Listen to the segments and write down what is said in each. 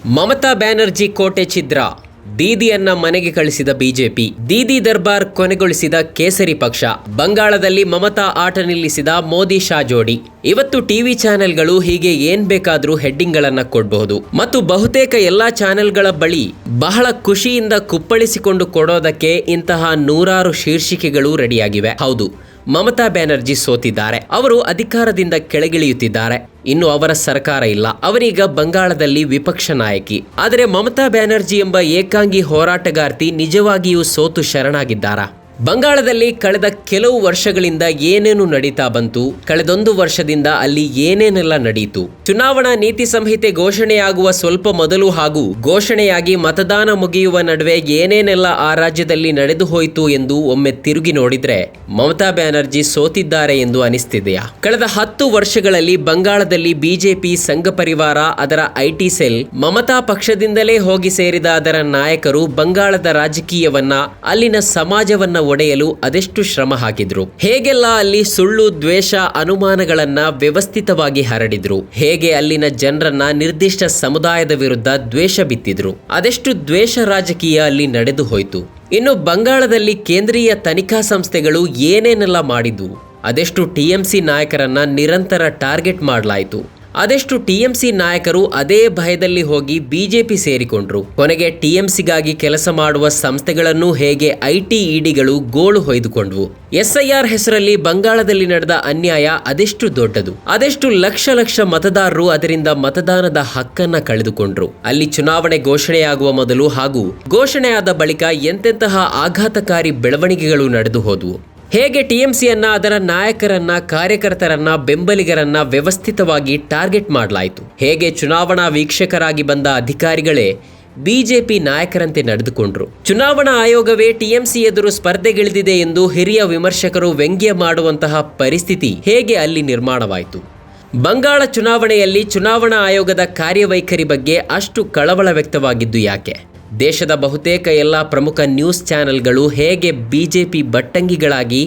ಮಮತಾ ಬ್ಯಾನರ್ಜಿ ಕೋಟೆ ಛಿದ್ರ, ದೀದಿಯನ್ನ ಮನೆಗೆ ಕಳಿಸಿದ ಬಿಜೆಪಿ, ದೀದಿ ದರ್ಬಾರ್ ಕೊನೆಗೊಳಿಸಿದ ಕೇಸರಿ ಪಕ್ಷ, ಬಂಗಾಳದಲ್ಲಿ ಮಮತಾ ಆಟ ನಿಲ್ಲಿಸಿದ ಮೋದಿ ಶಾ ಜೋಡಿ. ಇವತ್ತು ಟಿವಿ ಚಾನೆಲ್ಗಳು ಹೀಗೆ ಏನ್ ಬೇಕಾದ್ರೂ ಹೆಡ್ಡಿಂಗ್ಗಳನ್ನ ಕೊಡಬಹುದು ಮತ್ತು ಬಹುತೇಕ ಎಲ್ಲಾ ಚಾನೆಲ್ಗಳ ಬಳಿ ಬಹಳ ಖುಷಿಯಿಂದ ಕುಪ್ಪಳಿಸಿಕೊಂಡು ಕೊಡೋದಕ್ಕೆ ಇಂತಹ ನೂರಾರು ಶೀರ್ಷಿಕೆಗಳು ರೆಡಿಯಾಗಿವೆ. ಹೌದು, ಮಮತಾ ಬ್ಯಾನರ್ಜಿ ಸೋತಿದ್ದಾರೆ, ಅವರು ಅಧಿಕಾರದಿಂದ ಕೆಳಗಿಳಿಯುತ್ತಿದ್ದಾರೆ, ಇನ್ನು ಅವರ ಸರ್ಕಾರ ಇಲ್ಲ, ಅವರೀಗ ಬಂಗಾಳದಲ್ಲಿ ವಿಪಕ್ಷ ನಾಯಕಿ. ಆದರೆ ಮಮತಾ ಬ್ಯಾನರ್ಜಿ ಎಂಬ ಏಕಾಂಗಿ ಹೋರಾಟಗಾರ್ತಿ ನಿಜವಾಗಿಯೂ ಸೋತು ಶರಣಾಗಿದ್ದಾರಾ? ಬಂಗಾಳದಲ್ಲಿ ಕಳೆದ ಕೆಲವು ವರ್ಷಗಳಿಂದ ಏನೇನು ನಡೀತಾ ಬಂತು, ಕಳೆದೊಂದು ವರ್ಷದಿಂದ ಅಲ್ಲಿ ಏನೇನೆಲ್ಲ ನಡೆಯಿತು, ಚುನಾವಣಾ ನೀತಿ ಸಂಹಿತೆ ಘೋಷಣೆಯಾಗುವ ಸ್ವಲ್ಪ ಮೊದಲು ಹಾಗೂ ಘೋಷಣೆಯಾಗಿ ಮತದಾನ ಮುಗಿಯುವ ನಡುವೆ ಏನೇನೆಲ್ಲ ಆ ರಾಜ್ಯದಲ್ಲಿ ನಡೆದು ಹೋಯಿತು ಎಂದು ಒಮ್ಮೆ ತಿರುಗಿ ನೋಡಿದ್ರೆ ಮಮತಾ ಬ್ಯಾನರ್ಜಿ ಸೋತಿದ್ದಾರೆ ಎಂದು ಅನಿಸ್ತಿದೆಯಾ? ಕಳೆದ 10 ವರ್ಷಗಳಲ್ಲಿ ಬಂಗಾಳದಲ್ಲಿ ಬಿಜೆಪಿ, ಸಂಘ ಪರಿವಾರ, ಅದರ ಐಟಿ ಸೆಲ್, ಮಮತಾ ಪಕ್ಷದಿಂದಲೇ ಹೋಗಿ ಸೇರಿದ ಅದರ ನಾಯಕರು ಬಂಗಾಳದ ರಾಜಕೀಯವನ್ನ, ಅಲ್ಲಿನ ಸಮಾಜವನ್ನ ಒಡೆಯಲು ಅದೆಷ್ಟು ಶ್ರಮ ಹಾಕಿದ್ರು, ಹೇಗೆಲ್ಲ ಅಲ್ಲಿ ಸುಳ್ಳು, ದ್ವೇಷ, ಅನುಮಾನಗಳನ್ನ ವ್ಯವಸ್ಥಿತವಾಗಿ ಹರಡಿದ್ರು, ಹೇಗೆ ಅಲ್ಲಿನ ಜನರನ್ನ ನಿರ್ದಿಷ್ಟ ಸಮುದಾಯದ ವಿರುದ್ಧ ದ್ವೇಷ ಬಿತ್ತಿದ್ರು, ಅದೆಷ್ಟು ದ್ವೇಷ ರಾಜಕೀಯ ಅಲ್ಲಿ ನಡೆದು ಹೋಯಿತು. ಇನ್ನು ಬಂಗಾಳದಲ್ಲಿ ಕೇಂದ್ರೀಯ ತನಿಖಾ ಸಂಸ್ಥೆಗಳು ಏನೇನೆಲ್ಲ ಮಾಡಿದ್ವು, ಅದೆಷ್ಟು ಟಿಎಂಸಿ ನಾಯಕರನ್ನ ನಿರಂತರ ಟಾರ್ಗೆಟ್ ಮಾಡಲಾಯಿತು, ಅದೆಷ್ಟು ಟಿಎಂಸಿ ನಾಯಕರು ಅದೇ ಭಯದಲ್ಲಿ ಹೋಗಿ ಬಿಜೆಪಿ ಸೇರಿಕೊಂಡ್ರು, ಕೊನೆಗೆ ಟಿಎಂಸಿಗಾಗಿ ಕೆಲಸ ಮಾಡುವ ಸಂಸ್ಥೆಗಳನ್ನು ಹೇಗೆ ಐಟಿ ಇಡಿಗಳು ಗೋಳು ಹೊಯ್ದುಕೊಂಡ್ವು. ಎಸ್ಐಆರ್ ಹೆಸರಲ್ಲಿ ಬಂಗಾಳದಲ್ಲಿ ನಡೆದ ಅನ್ಯಾಯ ಅದೆಷ್ಟು ದೊಡ್ಡದು, ಅದೆಷ್ಟು ಲಕ್ಷ ಲಕ್ಷ ಮತದಾರರು ಅದರಿಂದ ಮತದಾನದ ಹಕ್ಕನ್ನ ಕಳೆದುಕೊಂಡ್ರು. ಅಲ್ಲಿ ಚುನಾವಣೆ ಘೋಷಣೆಯಾಗುವ ಮೊದಲು ಹಾಗೂ ಘೋಷಣೆಯಾದ ಬಳಿಕ ಎಂತೆಂತಹ ಆಘಾತಕಾರಿ ಬೆಳವಣಿಗೆಗಳು ನಡೆದು ಹೋದವು. ಹೇಗೆ ಟಿಎಂಸಿಯನ್ನ, ಅದರ ನಾಯಕರನ್ನ, ಕಾರ್ಯಕರ್ತರನ್ನ, ಬೆಂಬಲಿಗರನ್ನ ವ್ಯವಸ್ಥಿತವಾಗಿ ಟಾರ್ಗೆಟ್ ಮಾಡಲಾಯಿತು, ಹೇಗೆ ಚುನಾವಣಾ ವೀಕ್ಷಕರಾಗಿ ಬಂದ ಅಧಿಕಾರಿಗಳೇ ಬಿಜೆಪಿ ನಾಯಕರಂತೆ ನಡೆದುಕೊಂಡ್ರು. ಚುನಾವಣಾ ಆಯೋಗವೇ ಟಿಎಂಸಿ ಎದುರು ಸ್ಪರ್ಧೆಗಿಳಿದಿದೆ ಎಂದು ಹಿರಿಯ ವಿಮರ್ಶಕರು ವ್ಯಂಗ್ಯ ಮಾಡುವಂತಹ ಪರಿಸ್ಥಿತಿ ಹೇಗೆ ಅಲ್ಲಿ ನಿರ್ಮಾಣವಾಯಿತು? ಬಂಗಾಳ ಚುನಾವಣೆಯಲ್ಲಿ ಚುನಾವಣಾ ಆಯೋಗದ ಕಾರ್ಯವೈಖರಿ ಬಗ್ಗೆ ಅಷ್ಟು ಕಳವಳ ವ್ಯಕ್ತವಾಗಿದ್ದು ಯಾಕೆ? ದೇಶದ ಬಹುತೇಕ ಎಲ್ಲ ಪ್ರಮುಖ ನ್ಯೂಸ್ ಚಾನೆಲ್ಗಳು ಹೇಗೆ ಬಿಜೆಪಿ ಬಟ್ಟಂಗಿಗಳಾಗಿ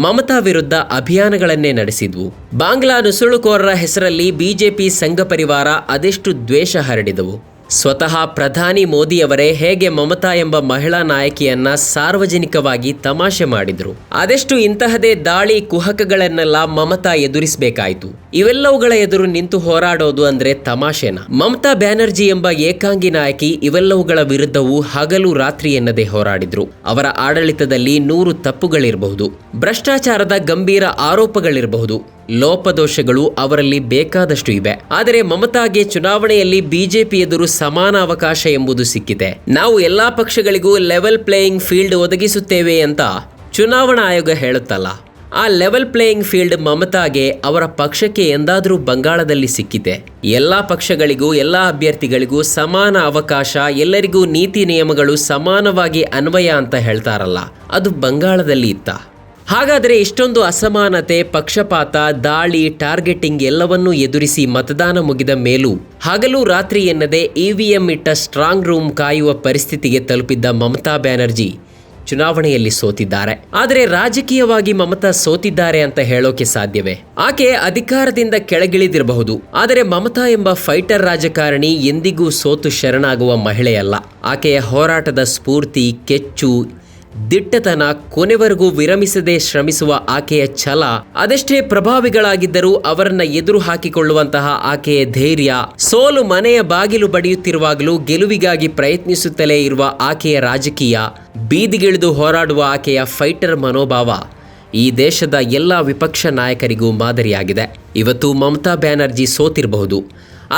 ಮಮತಾ ವಿರುದ್ಧ ಅಭಿಯಾನಗಳನ್ನೇ ನಡೆಸಿದ್ವು. ಬಾಂಗ್ಲಾ ನುಸುಳುಕೋರರ ಹೆಸರಲ್ಲಿ ಬಿಜೆಪಿ, ಸಂಘ ಪರಿವಾರ ಅದೆಷ್ಟು ದ್ವೇಷ ಹರಡಿದವು. ಸ್ವತಃ ಪ್ರಧಾನಿ ಮೋದಿಯವರೇ ಹೇಗೆ ಮಮತಾ ಎಂಬ ಮಹಿಳಾ ನಾಯಕಿಯನ್ನ ಸಾರ್ವಜನಿಕವಾಗಿ ತಮಾಷೆ ಮಾಡಿದ್ರು. ಅದೆಷ್ಟು ಇಂತಹದೇ ದಾಳಿ, ಕುಹಕಗಳನ್ನೆಲ್ಲ ಮಮತಾ ಎದುರಿಸಬೇಕಾಯಿತು. ಇವೆಲ್ಲವುಗಳ ಎದುರು ನಿಂತು ಹೋರಾಡೋದು ಅಂದ್ರೆ ತಮಾಷೆನಾ? ಮಮತಾ ಬ್ಯಾನರ್ಜಿ ಎಂಬ ಏಕಾಂಗಿ ನಾಯಕಿ ಇವೆಲ್ಲವುಗಳ ವಿರುದ್ಧವೂ ಹಗಲು ರಾತ್ರಿ ಎನ್ನದೇ ಹೋರಾಡಿದ್ರು. ಅವರ ಆಡಳಿತದಲ್ಲಿ 100 ತಪ್ಪುಗಳಿರಬಹುದು, ಭ್ರಷ್ಟಾಚಾರದ ಗಂಭೀರ ಆರೋಪಗಳಿರಬಹುದು, ಲೋಪದೋಷಗಳು ಅವರಲ್ಲಿ ಬೇಕಾದಷ್ಟು ಇವೆ. ಆದರೆ ಮಮತಾಗೆ ಚುನಾವಣೆಯಲ್ಲಿ ಬಿಜೆಪಿ ಎದುರು ಸಮಾನ ಅವಕಾಶ ಎಂಬುದು ಸಿಕ್ಕಿದೆ. ನಾವು ಎಲ್ಲಾ ಪಕ್ಷಗಳಿಗೂ ಲೆವೆಲ್ ಪ್ಲೇಯಿಂಗ್ ಫೀಲ್ಡ್ ಒದಗಿಸುತ್ತೇವೆ ಅಂತ ಚುನಾವಣಾ ಆಯೋಗ ಹೇಳುತ್ತಲ್ಲ, ಆ ಲೆವೆಲ್ ಪ್ಲೇಯಿಂಗ್ ಫೀಲ್ಡ್ ಮಮತಾಗೆ, ಅವರ ಪಕ್ಷಕ್ಕೆ ಎಂದಾದರೂ ಬಂಗಾಳದಲ್ಲಿ ಸಿಕ್ಕಿದೆ? ಎಲ್ಲಾ ಪಕ್ಷಗಳಿಗೂ, ಎಲ್ಲಾ ಅಭ್ಯರ್ಥಿಗಳಿಗೂ ಸಮಾನ ಅವಕಾಶ, ಎಲ್ಲರಿಗೂ ನೀತಿ ನಿಯಮಗಳು ಸಮಾನವಾಗಿ ಅನ್ವಯ ಅಂತ ಹೇಳ್ತಾರಲ್ಲ, ಅದು ಬಂಗಾಳದಲ್ಲಿ ಇತ್ತ? ಹಾಗಾದರೆ ಇಷ್ಟೊಂದು ಅಸಮಾನತೆ, ಪಕ್ಷಪಾತ, ದಾಳಿ, ಟಾರ್ಗೆಟಿಂಗ್ ಎಲ್ಲವನ್ನೂ ಎದುರಿಸಿ ಮತದಾನ ಮುಗಿದ ಮೇಲೂ ಹಗಲು ರಾತ್ರಿ ಎನ್ನದೆ ಇವಿಎಂ ಇಟ್ಟ ಸ್ಟ್ರಾಂಗ್ ರೂಮ್ ಕಾಯುವ ಪರಿಸ್ಥಿತಿಗೆ ತಲುಪಿದ್ದ ಮಮತಾ ಬ್ಯಾನರ್ಜಿ ಚುನಾವಣೆಯಲ್ಲಿ ಸೋತಿದ್ದಾರೆ. ಆದರೆ ರಾಜಕೀಯವಾಗಿ ಮಮತಾ ಸೋತಿದ್ದಾರೆ ಅಂತ ಹೇಳೋಕೆ ಸಾಧ್ಯವೇ? ಆಕೆ ಅಧಿಕಾರದಿಂದ ಕೆಳಗಿಳಿದಿರಬಹುದು, ಆದರೆ ಮಮತಾ ಎಂಬ ಫೈಟರ್ ರಾಜಕಾರಣಿ ಎಂದಿಗೂ ಸೋತು ಶರಣಾಗುವ ಮಹಿಳೆಯಲ್ಲ. ಆಕೆಯ ಹೋರಾಟದ ಸ್ಫೂರ್ತಿ, ಕೆಚ್ಚು, ದಿಟ್ಟತನ, ಕೊನೆವರೆಗೂ ವಿರಮಿಸದೆ ಶ್ರಮಿಸುವ ಆಕೆಯ ಛಲ ಅದೆಷ್ಟೇ ಪ್ರಭಾವಿಗಳಾಗಿದ್ದರೂ ಅವರನ್ನ ಎದುರು ಹಾಕಿಕೊಳ್ಳುವಂತಹ ಆಕೆಯ ಧೈರ್ಯ, ಸೋಲು ಮನೆಯ ಬಾಗಿಲು ಬಡಿಯುತ್ತಿರುವಾಗಲೂ ಗೆಲುವಿಗಾಗಿ ಪ್ರಯತ್ನಿಸುತ್ತಲೇ ಇರುವ ಆಕೆಯ ರಾಜಕೀಯ, ಬೀದಿಗಿಳಿದು ಹೋರಾಡುವ ಆಕೆಯ ಫೈಟರ್ ಮನೋಭಾವ ಈ ದೇಶದ ಎಲ್ಲ ವಿಪಕ್ಷ ನಾಯಕರಿಗೂ ಮಾದರಿಯಾಗಿದೆ. ಇವತ್ತು ಮಮತಾ ಬ್ಯಾನರ್ಜಿ ಸೋತಿರಬಹುದು,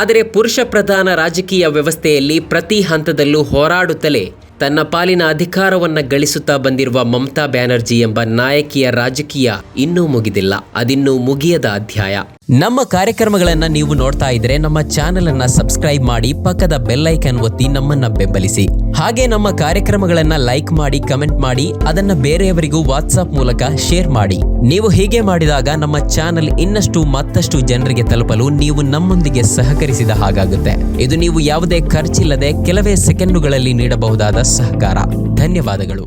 ಆದರೆ ಪುರುಷ ಪ್ರಧಾನ ರಾಜಕೀಯ ವ್ಯವಸ್ಥೆಯಲ್ಲಿ ಪ್ರತಿ ಹಂತದಲ್ಲೂ ಹೋರಾಡುತ್ತಲೇ ತನ್ನ ಪಾಲಿನ ಅಧಿಕಾರವನ್ನ ಗಳಿಸುತ್ತಾ ಬಂದಿರುವ ಮಮತಾ ಬ್ಯಾನರ್ಜಿ ಎಂಬ ನಾಯಕಿಯ ರಾಜಕೀಯ ಇನ್ನೂ ಮುಗಿದಿಲ್ಲ, ಅದಿನ್ನೂ ಮುಗಿಯದ ಅಧ್ಯಾಯ. ನಮ್ಮ ಕಾರ್ಯಕ್ರಮಗಳನ್ನ ನೀವು ನೋಡ್ತಾ ಇದ್ರೆ ನಮ್ಮ ಚಾನೆಲ್ ಅನ್ನ ಸಬ್ಸ್ಕ್ರೈಬ್ ಮಾಡಿ, ಪಕ್ಕದ ಬೆಲ್ ಐಕಾನ್ ಒತ್ತಿ ನಮ್ಮನ್ನ ಬೆಂಬಲಿಸಿ. ಹಾಗೆ ನಮ್ಮ ಕಾರ್ಯಕ್ರಮಗಳನ್ನ ಲೈಕ್ ಮಾಡಿ, ಕಮೆಂಟ್ ಮಾಡಿ, ಅದನ್ನ ಬೇರೆಯವರಿಗೂ ವಾಟ್ಸ್ಆಪ್ ಮೂಲಕ ಶೇರ್ ಮಾಡಿ. ನೀವು ಹೀಗೆ ಮಾಡಿದಾಗ ನಮ್ಮ ಚಾನೆಲ್ ಇನ್ನಷ್ಟು ಮತ್ತಷ್ಟು ಜನರಿಗೆ ತಲುಪಲು ನೀವು ನಮ್ಮೊಂದಿಗೆ ಸಹಕರಿಸಿದ ಹಾಗಾಗುತ್ತೆ. ಇದು ನೀವು ಯಾವುದೇ ಖರ್ಚಿಲ್ಲದೆ ಕೆಲವೇ ಸೆಕೆಂಡುಗಳಲ್ಲಿ ನೀಡಬಹುದಾದ ಸಹಕಾರ. ಧನ್ಯವಾದಗಳು.